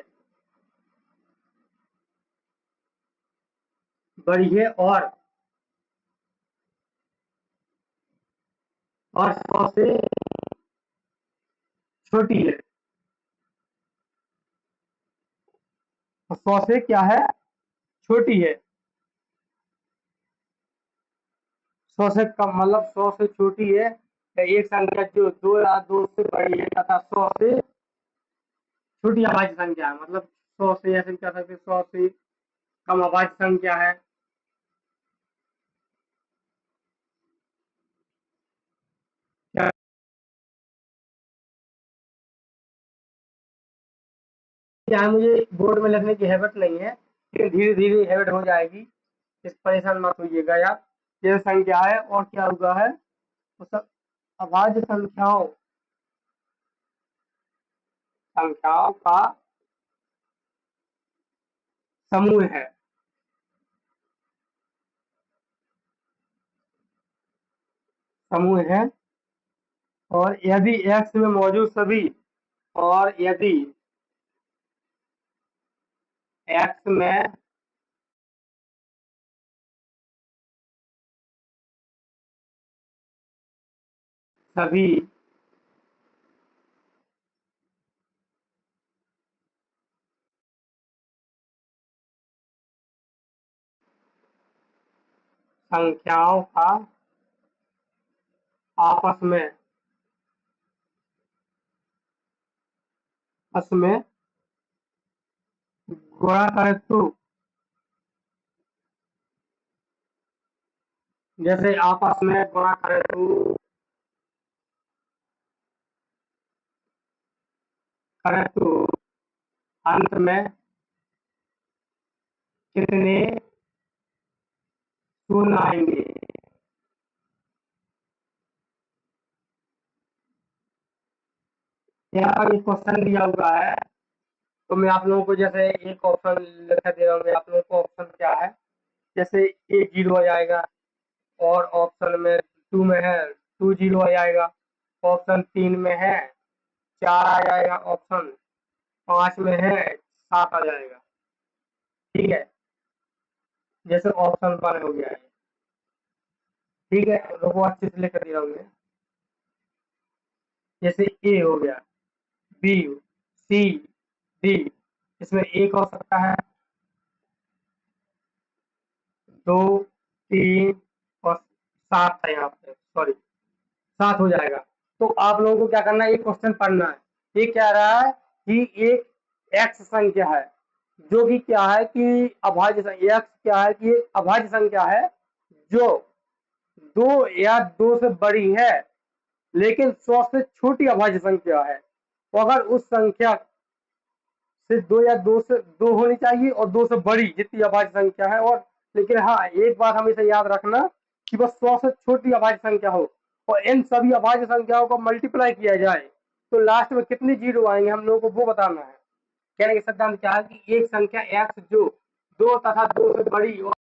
और 100 से छोटी है। 100 से क्या है, छोटी है। 100 से कम मतलब 100 से छोटी है। तो एक संख्या जो 2 या 2 से बड़ी है तथा 100 से छोटी अभाज्य संख्या है, मतलब 100 से ऐसे कह सकते 100 से कम अभाज्य संख्या है। क्या है, मुझे बोर्ड में लिखने की हैबिट नहीं है, लेकिन धीरे धीरे हैबिट हो जाएगी, इस परेशान मत होइएगा आप। ये संख्या है और क्या हुआ है, तो सब अभाज्य संख्याओं का समूह है। समूह है, और यदि एक्स में मौजूद सभी, और यदि एक्स में सभी संख्याओं का आपस में गुणा करे तो, जैसे आपस में गुणा करे तो, अंत में कितने शून्य आएंगे। यहाँ पर एक क्वेश्चन दिया हुआ है, तो मैं आप लोगों को जैसे एक ऑप्शन लिख दे रहा हूँ, आप लोगों को ऑप्शन क्या है, जैसे एक 0 आ जाएगा, और ऑप्शन में 2 में है 2 0 आ जाएगा, ऑप्शन 3 में है 4 आ जाएगा, ऑप्शन 5 में है 7 आ जाएगा। ठीक है, जैसे ऑप्शन 1 हो गया है। ठीक है, लोगों अच्छे से लेकर दे रहा हूँ मैं। जैसे ए हो गया, बी, सी, डी, इसमें एक हो सकता है, 2 3 और 7 है यहाँ पे, सॉरी 7 हो जाएगा। तो आप लोगों को क्या करना है, एक क्वेश्चन पढ़ना है। ये कह रहा है कि एक एक्स संख्या है जो कि क्या है कि अभाज्य संख्या, एक्स क्या है कि एक अभाज्य संख्या है जो 2 या 2 से बड़ी है लेकिन 100 से छोटी अभाज्य संख्या है। तो अगर उस संख्या से 2 या 2 से 2 होनी चाहिए और 2 से बड़ी जितनी अभाज्य संख्या है, और लेकिन हाँ एक बात हमेशा याद रखना कि बस 100 से छोटी अभाज्य संख्या हो और इन सभी अभाज्य संख्याओं को मल्टीप्लाई किया जाए तो लास्ट में कितने जीरो आएंगे हम लोगों को वो बताना है। कहने का सिद्धांत क्या है कि एक संख्या एक्स जो 2 तथा 2 से बड़ी और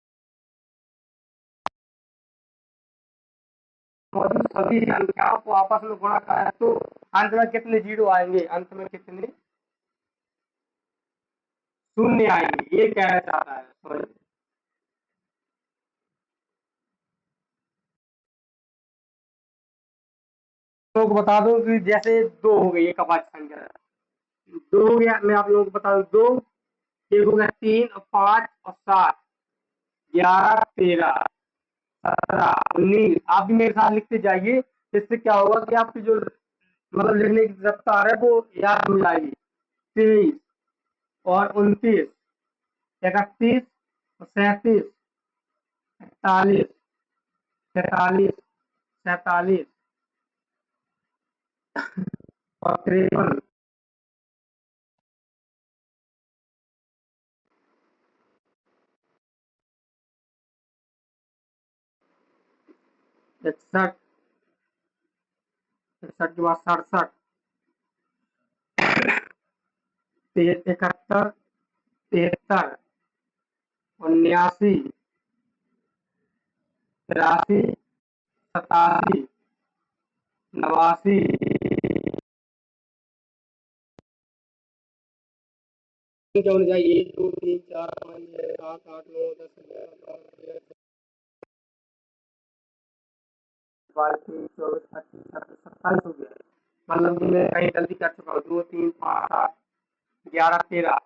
मौजूद सभी संख्याओं को आपस में गुणा करें तो अंत में कितने जीरो आएंगे, अंत में कितने शून्य आएंगे, ये कहना चाहता है। सॉरी, तो बता दूं कि जैसे 2 हो गई एक अभाज्य संख्या, 2 हो गया, मैं आप लोगों को बता दूं 2, एक हो गया 3 और 5 और 7, 11, 13, 17, 19। आप भी मेरे साथ लिखते जाइए। इससे क्या होगा कि आपकी जो मतलब लिखने की रफ्तार है वो याद हो जाएगी। 23 और 29, 31 और 37, 41, 43, 47 और 53, 61, 61 के बाद 67, 71, 73, 79, 83, 87, 89, क्या होना चाहिए 1 2 3 4 5 6 7 8 9 10 11 12 13 22 23 24 25 26 27 हो गया। मतलब कि मैं कहीं गलती कर चुका हूँ। 2 3 5 7 11 13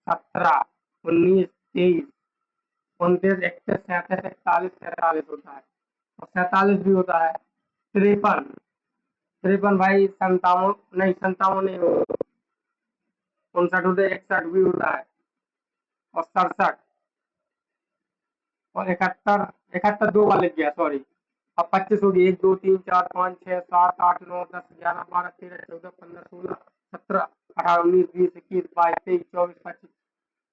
17 19 23 29 31 37 41 43 होता है और 47 भी होता है। 53, 53 भाई 57 नहीं, 57 नहीं हो, 59 होता है, 61 भी होता है और 67 और 71, 71 दो बार लिख गया, सॉरी। अब 25 होगी, 1 2 3 4 5 6 7 8 9 10 11 12 13 14 15 16 17 18 19 20 21 22 23 24 25,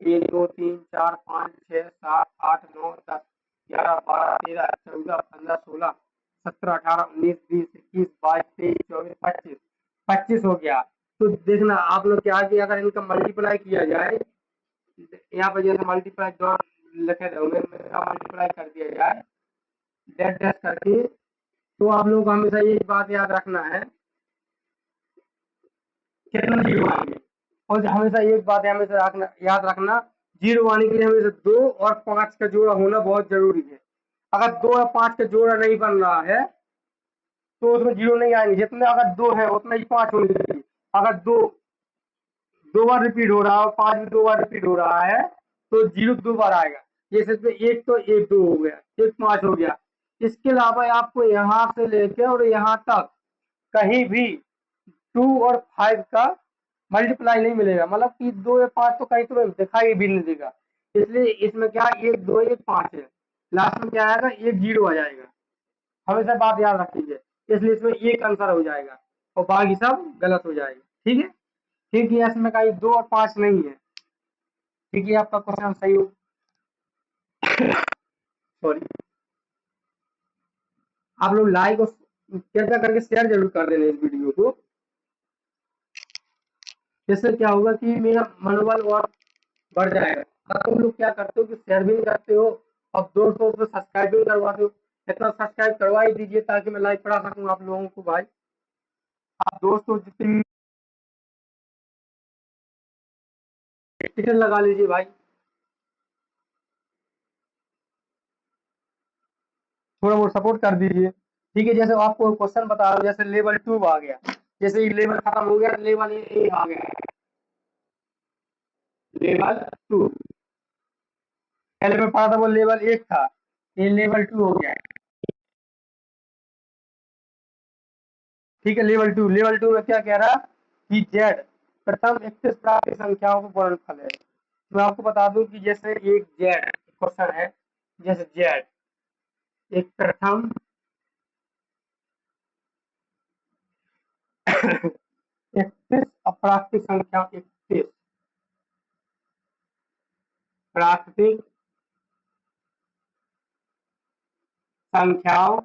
1 2 3 4 5 6 7 8 9 10 11 12 13 14 15 16 17 18 19 20 21 22 23 24 25, 25 हो गया। तो देखना आप लोग क्या कि अगर इनका मल्टीप्लाई किया जाए, यहाँ पर जैसे मल्टीप्लाई डॉट लिखे होंगे, मल्टीप्लाई कर दिया जाए डैश डैश करके, तो आप लोग को हमेशा ये बात याद रखना है कितना जीरो आएंगे। और हमेशा एक बात हमेशा रखना, याद रखना, जीरो आने के लिए हमेशा 2 और 5 का जोड़ा होना बहुत जरूरी है। अगर 2 और 5 का जोड़ा नहीं बन रहा है तो उसमें जीरो नहीं आएंगे। जितने अगर 2 है उतना ही 5 होने चाहिए। अगर 2 बार रिपीट हो रहा है और 5 भी 2 बार रिपीट हो रहा है तो जीरो 2 बार आएगा। जैसे इसमें एक तो एक 2 हो गया, एक 5 हो गया। इसके अलावा आपको यहाँ से लेके और यहाँ तक कहीं भी 2 और 5 का मल्टीप्लाई नहीं मिलेगा, मतलब कि 2 या 5 तो कहीं तुम्हें दिखाई भी नहीं देगा। इसलिए इसमें क्या 1 2 1 5 है, लास्ट में क्या आएगा, एक जीरो आ जाएगा। हमेशा बात याद रखिए। इसलिए इसमें एक आंसर हो जाएगा और बाकी सब गलत हो जाएगा। ठीक है, क्योंकि इसमें कहीं 2 और 5 नहीं है। ठीक है, आपका क्वेश्चन सही हो, सॉरी। आप लोग लाइक और कृपया करके शेयर जरूर कर देना इस वीडियो को। इससे क्या होगा कि मेरा मनोबल और बढ़ जाएगा। अब तुम लोग क्या करते हो कि शेयर भी करते हो और दोस्तों को सब्सक्राइब भी करवाते हो। इतना सब्सक्राइब करवा ही दीजिए ताकि मैं लाइक पढ़ा सकूँ आप लोगों को। भाई आप दोस्तों जितनी टिकट लगा लीजिए भाई, थोड़ा बहुत सपोर्ट कर दीजिए। ठीक है, जैसे आपको क्वेश्चन बता रहा हूँ, जैसे लेवल 2 आ गया, जैसे ये लेवल खत्म हो गया, लेवल ए आ गया, लेवल 2। पहले मैं पढ़ा था वो लेवल 1 था, ये लेवल 2 हो गया है। ठीक है। लेवल टू में क्या कह रहा कि जेड प्रथम 31 प्राकृतिक संख्याओं का गुणनफल है। मैं आपको बता दूं कि जैसे एक जेड क्वेश्चन है, जैसे जेड एक प्रथम 31 अप्राकृतिक संख्या, 31 प्राकृतिक संख्याओं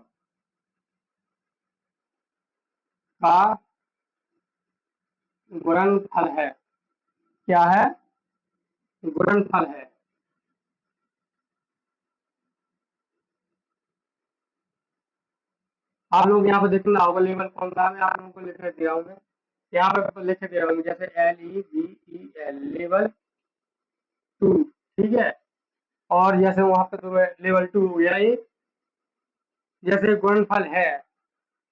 का गुणनफल है। क्या है? गुणनफल है। आप लोग यहाँ पे देखना होगा लेवल कौन सा है, मैं आप लोगों को लिख दे रहा हूँ। मैं यहाँ पे लिख दे रहा हूँ, जैसे LEVEL लेवल 2, ठीक है। और जैसे वहां पे तुम्हें लेवल 2 हो गया ये, जैसे गुणनफल है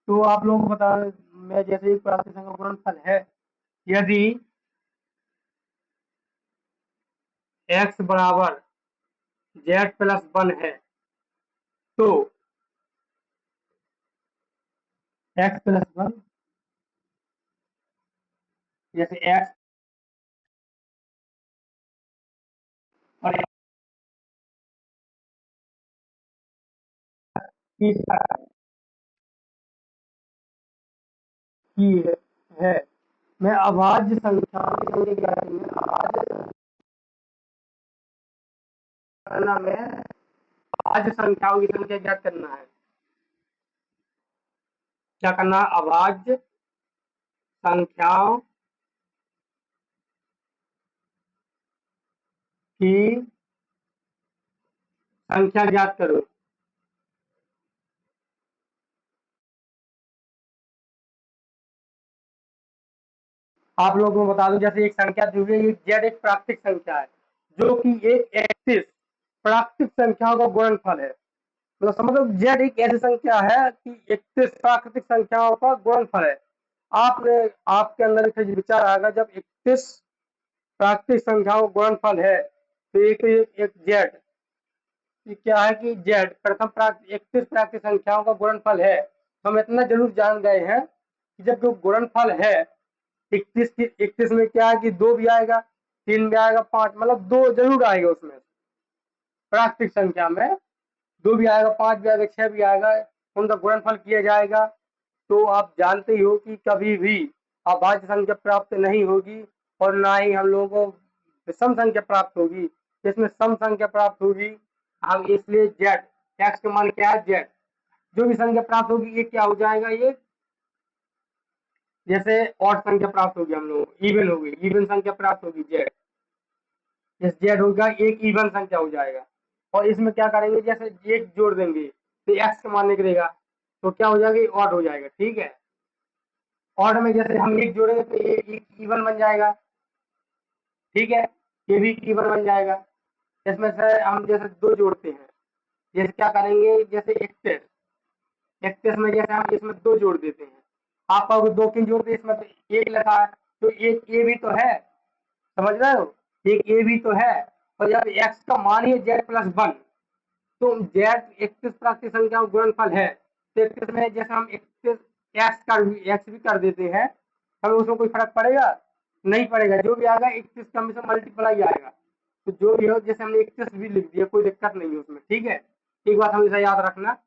तो आप लोगों को बता, मैं जैसे एक प्राकृतिक संख्या का गुणनफल है, यदि x बराबर z+1 है तो x+1, जैसे x और की है। मैं अभाज्य संख्याओं की संख्या क्या करनी है, अभाज्य संख्याओं की संख्या ज्ञात करना है। क्या करना है? अभाज्य संख्याओं की संख्या ज्ञात करो। आप लोगों को बता दूं, जैसे एक संख्या दी हुई है, जेड एक प्राकृतिक संख्या है जो कि एक 31 प्राकृतिक संख्याओं का गुणनफल है। तो समझो जेड एक ऐसी संख्या है कि 31 प्राकृतिक संख्याओं का गुणनफल है। आपने आपके अंदर एक विचार आएगा, जब 31 प्राकृतिक संख्याओं का गुणनफल है तो एक जेड क्या है कि जेड प्रथम प्राकृतिक 31 प्राकृतिक संख्याओं का गुणनफल है। हम इतना जरूर जान गए हैं कि जब जो गुणनफल है 31 में क्या है कि 2 भी आएगा, 3 भी आएगा, 5 मतलब 2 जरूर आएगा उसमें। प्राकृतिक संख्या में 2 भी आएगा, 5 भी आएगा, 6 भी आएगा, उनका गुणनफल किया जाएगा। तो आप जानते ही हो कि कभी भी अभाज्य संख्या प्राप्त नहीं होगी और ना ही हम लोगों को विषम संख्या प्राप्त होगी। इसमें सम संख्या प्राप्त होगी। हम इसलिए जेड एक्स का मान क्या है, जेड जो भी संख्या प्राप्त होगी ये क्या हो जाएगा, ये जैसे ऑड संख्या प्राप्त होगी, हम लोग इवन होगी, इवन संख्या प्राप्त होगी जेड, जैसे जेड होगा एक इवन संख्या हो जाएगा। और इसमें क्या करेंगे, जैसे एक जोड़ देंगे तो एक्स का मान निकलेगा, तो क्या हो जाएगा, ऑड हो जाएगा। ठीक है। ऑड में जैसे हम एक जोड़ेंगे तो ये एक इवन बन जाएगा। ठीक है, ये भी इवन बन जाएगा। इसमें से हम जैसे 2 जोड़ते हैं, जैसे क्या करेंगे, जैसे 31 में जैसे हम इसमें 2 जोड़ देते हैं। आप कहोगे 2 क्यों जोड़ते, इसमें तो 1 लिखा है, तो एक ए भी तो है, समझ रहे हो, एक ए भी तो है। और जब एक्स का मान ही z+1 तो जेड 31 प्राकृतिक संख्या गुणनफल है। तो 31 में जैसे हम 31 एक्स भी कर देते हैं, हमें उसमें कोई फर्क पड़ेगा नहीं पड़ेगा, जो भी आएगा 31 का हमेशा मल्टीप्लाई आएगा। तो जो भी हो, जैसे हमने 31 भी लिख दिया, कोई दिक्कत नहीं है उसमें। ठीक है, एक बात हमेशा याद रखना।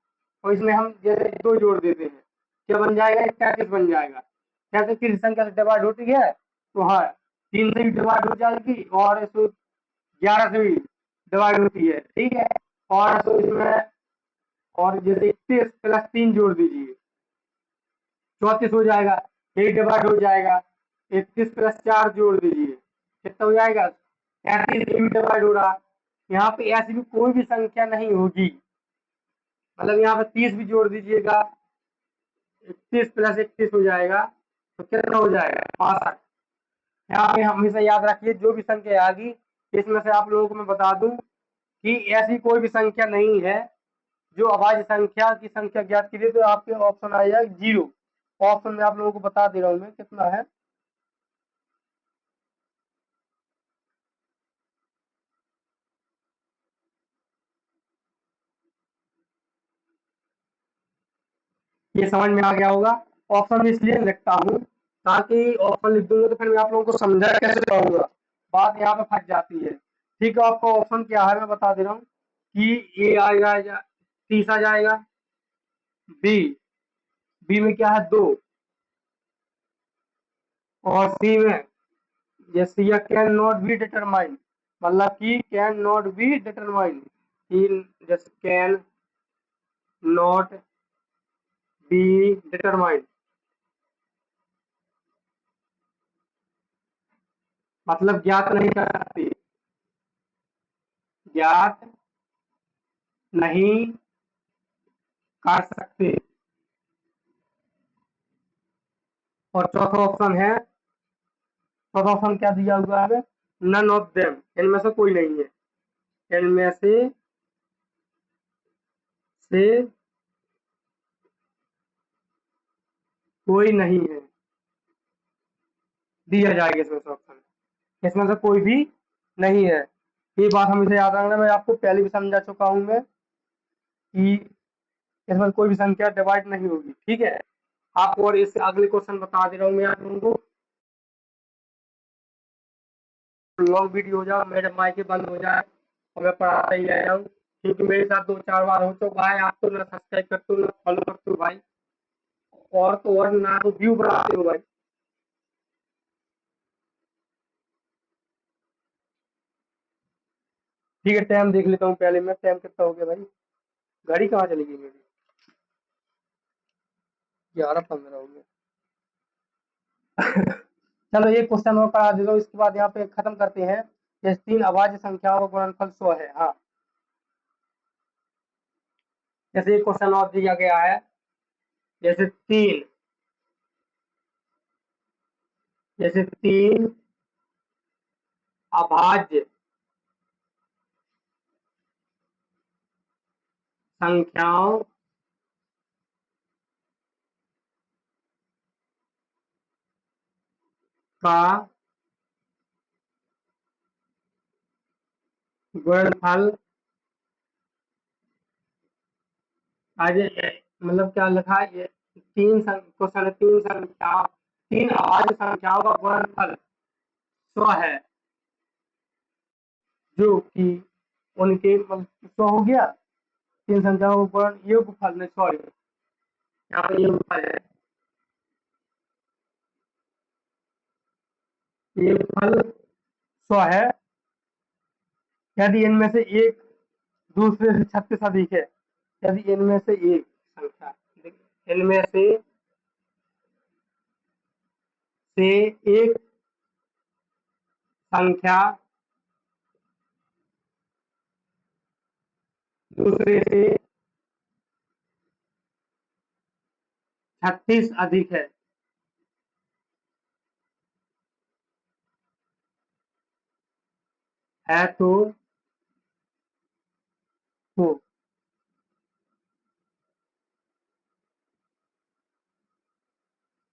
और इसमें हम जैसे 2 जोड़ देते हैं, क्या बन जाएगा, 33 बन जाएगा। 33 किसी संख्या से डिवाइड होती है तो हाँ 3 से भी डिवाइड हो जाएगी और 11 से भी डिवाइड होती है। ठीक है। और तो इसमें और जैसे 31+3 जोड़ दीजिए, 34 हो जाएगा, एक डिवाइड हो जाएगा। 31+4 जोड़ दीजिए, कितना हो जाएगा, 33 से भी डिवाइड हो रहा। यहाँ पे ऐसी भी कोई भी संख्या नहीं होगी, मतलब यहाँ पे 30 भी जोड़ दीजिएगा, 31+31 हो जाएगा, तो कितना हो जाएगा, 65। यहाँ पे हमेशा याद रखिए, जो भी संख्या आएगी इसमें से आप लोगों को मैं बता दूं कि ऐसी कोई भी संख्या नहीं है जो अभाज्य संख्या की संख्या ज्ञात कीजिए, तो आपके ऑप्शन आ जाएगा 0। ऑप्शन में आप लोगों को बता दे रहा हूं मैं कितना है। ये समझ में आ गया होगा। ऑप्शन इसलिए लिखता हूँ ताकि ऑप्शन लिख दूंगा तो फिर मैं आप लोगों को समझा कैसे पाऊंगा, बात यहाँ पे फंस जाती है। ठीक है, आपका ऑप्शन क्या है मैं बता दे रहा हूँ कि ए आएगा 30 आ जाएगा, बी बी में क्या है 2, और सी में ये सी कैन नॉट बी डिटरमाइंड, मतलब कि कैन नॉट बी डिटरमाइंड, इन जैसे कैन नॉट बी डिटरमाइंड, मतलब ज्ञात नहीं कर सकती, ज्ञात नहीं कर सकते। और चौथा ऑप्शन क्या दिया हुआ है, नन ऑफ देम, इनमें से कोई नहीं है, इनमें से कोई नहीं है, दिया जाएगा इसमें से ऑप्शन, इसमें से कोई भी नहीं है। ये बात हमेशा याद रखना, मैं आपको पहले भी समझा चुका हूं मैं कि इसमें कोई भी संख्या डिवाइड नहीं होगी। ठीक है, आपको और इससे अगले क्वेश्चन बता दे रहा हूँ मैं आप लोगों को, लॉन्ग वीडियो हो जाए, मेरे माइक बंद हो जाए और मैं पढ़ाता ही रह जाऊँ, क्योंकि मेरे साथ 2-4 बार हो चुका है, आप तो ना सब्सक्राइब करते हो ना फॉलो करते हो भाई, और ना तो व्यू बढ़ाते हो भाई। ठीक है, टाइम देख लेता हूँ पहले मैं, टाइम कितना हो गया भाई, घड़ी कहाँ चली गई मेरी, 11:15 हो गया। चलो एक क्वेश्चन और करा देता हूँ, इसके बाद यहाँ पे खत्म करते हैं। जैसे 3 अभाज्य संख्याओं का गुणनफल 100 है। हाँ, जैसे एक क्वेश्चन और दिया गया है, जैसे 3 अभाज्य संख्याओं का गुणनफल, आज मतलब क्या लिखा है ये, क्वेश्चन है, 3 अभाज्य संख्याओं का गुणनफल 100 है, जो कि उनके 100 हो गया, 3 संख्याओं का योगफल में, सॉरी यहाँ पे योगफल है, योगफल 100 है, यदि इनमें से एक दूसरे से 36 अधिक है, यदि इनमें से एक संख्या, इनमें से एक संख्या दूसरे से 36 अधिक है तो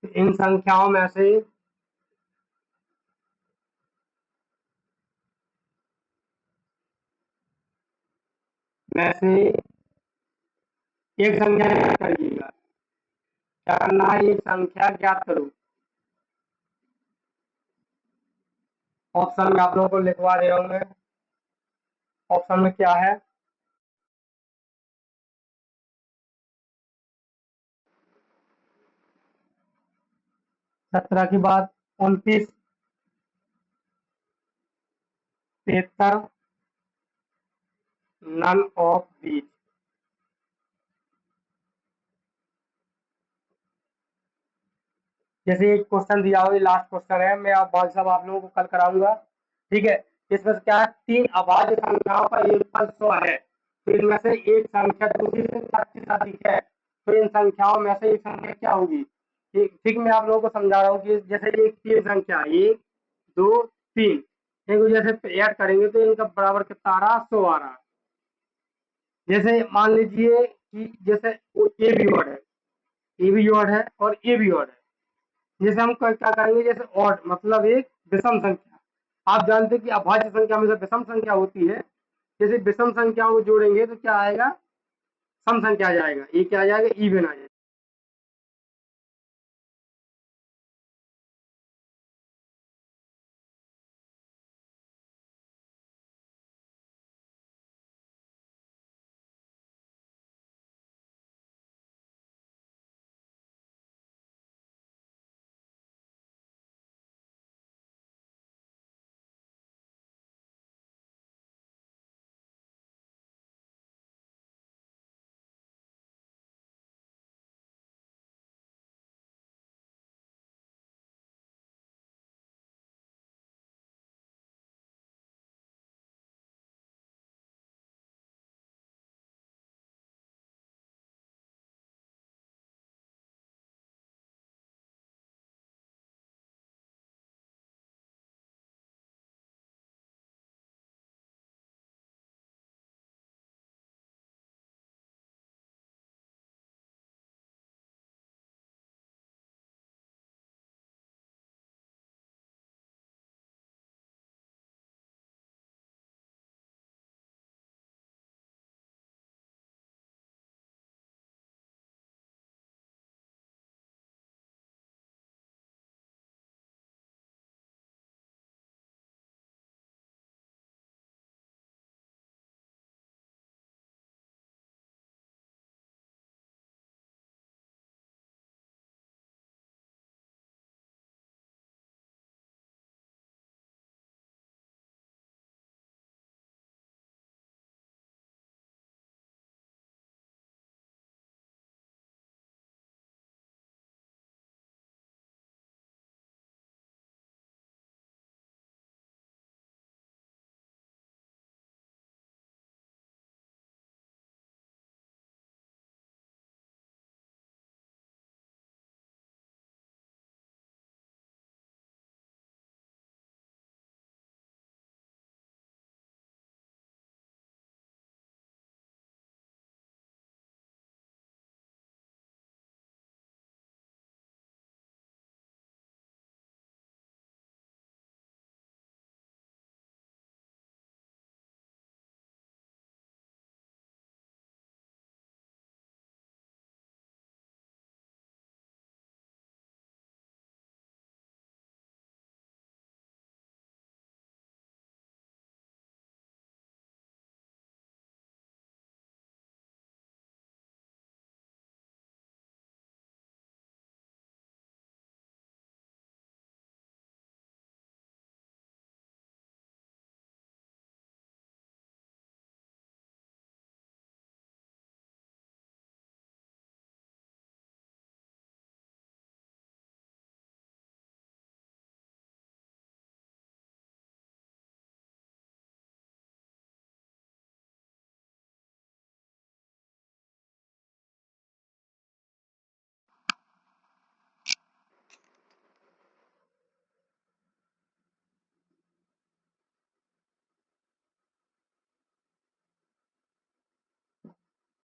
इन संख्याओं में से एक संख्या ज्ञात करिएगा, क्या करना है, एक संख्या ज्ञात करो। ऑप्शन में आप लोगों को लिखवा दे रहा हूं मैं, ऑप्शन में क्या है, 17 के बाद 29, 73, नन ऑफ दीज। जैसे एक क्वेश्चन दिया हुआ, लास्ट क्वेश्चन है, मैं आप भाई साहब आप लोगों को कल कराऊंगा। ठीक है, इसमें से क्या है, 3 अभाज्य संख्याओं का योगफल 100 है, तो इनमें से एक संख्या दूसरी से 36 अधिक है, तो इन संख्याओं में से एक संख्या क्या होगी। ठीक, मैं आप लोगों को समझा रहा हूँ कि जैसे एक 3 संख्या 1 2 3, इनको जैसे ऐड करेंगे तो इनका बराबर कितना आ रहा, 100 आ रहा। जैसे मान लीजिए कि जैसे ए भी ऑड है, ए भी ऑड है और ए भी ऑड है, जैसे हम क्या करेंगे, जैसे ऑड मतलब एक विषम संख्या, आप जानते हैं कि अभाज्य संख्या में से विषम संख्या होती है, जैसे विषम संख्याओं को जोड़ेंगे तो क्या आएगा, सम संख्या आ जाएगा, ये क्या आ जाएगा, इवन आ जाएगा।